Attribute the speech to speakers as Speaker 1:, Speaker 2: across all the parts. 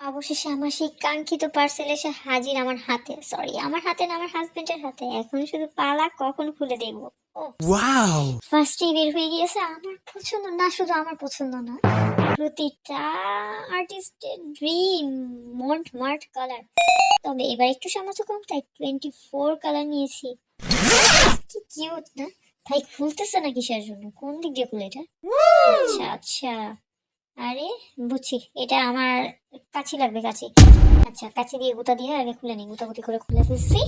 Speaker 1: অবশেষে আমার সেই কাঙ্ক্ষিত পার্সেল এসে হাজির আমার হাতে। সরি, আমার হাতে না, আমার হাজবেন্ডের হাতে। এখন শুধু পালা কখন খুলে দেখবো। ও
Speaker 2: ওয়াও!
Speaker 1: ফার্স্টেই বের হয়ে গিয়েছে। আমার পছন্দ না, শুধু আমার পছন্দ না, প্রতিটা আর্টিস্টের ড্রিম মন্ট মার্ট কালার। তবে এবার একটু সামর্থ্য কম, তাই 24 কালার নিয়েছি। কি কিউট না ভাই? খুলতেছে না কিসের জন্য? কোন দিক দিয়ে খুলে এটা? আচ্ছা আচ্ছা, আরে বুঝছি, এটা আমার কাঁচি লাগবে, কাঁচি। আচ্ছা, কাঁচি দিয়ে গুতা দিয়ে আগে খুলে নিই, গুতাগুতি করে খুলে ফেলছি।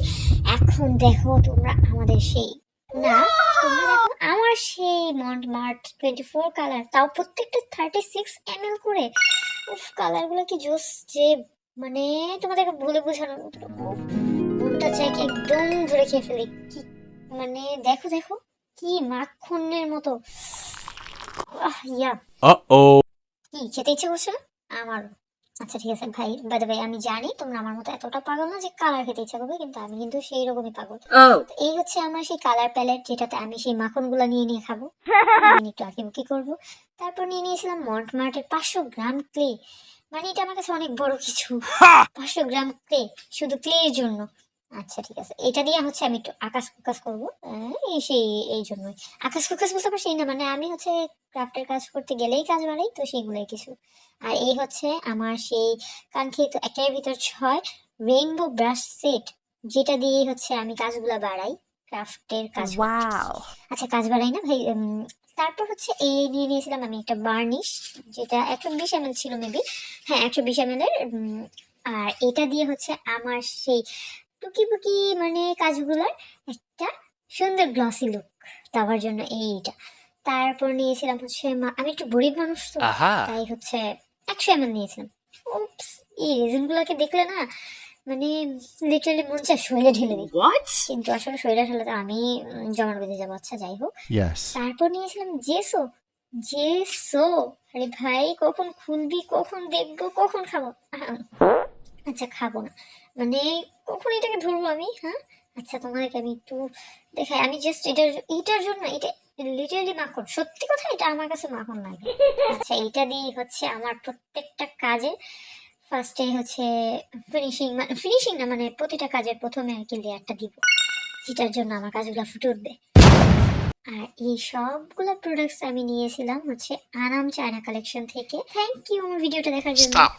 Speaker 1: এখন দেখো তোমরা আমাদের সেই, না তোমরা দেখো আমার সেই মন্ট মার্ট 24 কালার, তাও প্রত্যেকটা 36 ml করে। উফ, কালার গুলো কি জোস যে, মানে তোমাদেরকে বলে বোঝানো, উফ, মনটা চাই কি একদম ধরে খেয়ে ফেলি। কি মানে, দেখো দেখো কি মাখনের মতো। ইয়া,
Speaker 2: Uh-oh.
Speaker 1: কি খেতে ইচ্ছে করছে না? আমারও। আচ্ছা ঠিক আছে ভাই, বাই দ্য ওয়ে, আমি জানি তোমরা আমার মতো এতটা পাগল না যে কালার খেতে ইচ্ছা করবে, কিন্তু আমি কিন্তু সেই রকমই পাগল। তো এই হচ্ছে আমার সেই কালার প্যালেট, যেটাতে আমি সেই মাখনগুলো নিয়ে নিয়ে খাবো, আমি একটু আঁকিবুকি করবো। তারপর নিয়ে নিয়েছিলাম মন্ট মার্টের 500 গ্রাম ক্লে। মানে এটা আমার কাছে অনেক বড় কিছু। 500 গ্রাম ক্লে, শুধু ক্লে এর জন্য। আচ্ছা ঠিক আছে, এটা দিয়ে হচ্ছে আমি একটু আকাশ কুকাশ করবো। সেই এই জন্যই আকাশ কুকাশ বলতে পারছি না, মানে আমি হচ্ছে ক্রাফটের কাজ করতে গেলেই কাজ বাড়াই, তো সেইগুলোই কিছু। আর এই হচ্ছে আমার সেই কাঙ্ক্ষিত একের ভিতর 6 রেইনবো ব্রাশ সেট, যেটা দিয়ে হচ্ছে আমি কাজগুলা বাড়াই, ক্রাফটের কাজ।
Speaker 3: Wow.
Speaker 1: আচ্ছা, কাজ বাড়াই না ভাই। তারপর হচ্ছে এই নিয়ে নিয়েছিলাম আমি একটা বার্নিশ, যেটা 120 ml ছিল মেবি। হ্যাঁ, 120 ml এর। আর এটা দিয়ে হচ্ছে আমার সেই টুকিবুকি মানে কাজগুলোর একটা সুন্দর গ্লসি লুক দেওয়ার জন্য এইটা। তারপর নিয়েছিলাম হচ্ছে আমি একটু গরিব মানুষ তো,
Speaker 2: Aha.
Speaker 1: তাই হচ্ছে 100 ml নিয়েছিলাম। উপস, এই রেজিনগুলোকে দেখলে না, মানে লিটারালি মন চায় শরীরে ঢেলে দিই, কিন্তু আসলে শরীরে ঢেলে তো আমি জমাট বেঁধে যাবো। আচ্ছা যাই হোক।
Speaker 2: Yes.
Speaker 1: তারপর নিয়েছিলাম জেসো। জেসো, আরে ভাই কখন খুলবি, কখন দেখবো, কখন খাবো? আচ্ছা খাবো না, মানে কখন এটাকে ধরবো আমি, হ্যাঁ? আচ্ছা তোমাদেরকে আমি একটু দেখাই, আমি জাস্ট এটার জন্য, এটা লিটারালি মাখন, সত্যি কথা এটা আমার কাছে মাখন লাগে। আচ্ছা, এটা দিয়ে হচ্ছে আমার প্রত্যেকটা কাজে ফার্স্টে হচ্ছে ফিনিশিং না, মানে প্রতিটা কাজের প্রথমে আর কি লেয়ারটা দিব, যেটার জন্য আমার কাজগুলো ফুটে উঠবে। আর এই সবগুলো প্রোডাক্টস আমি নিয়েছিলাম হচ্ছে আনাম চায়না কালেকশন থেকে। থ্যাংক ইউ আমার ভিডিওটা দেখার জন্য।
Speaker 2: Stop.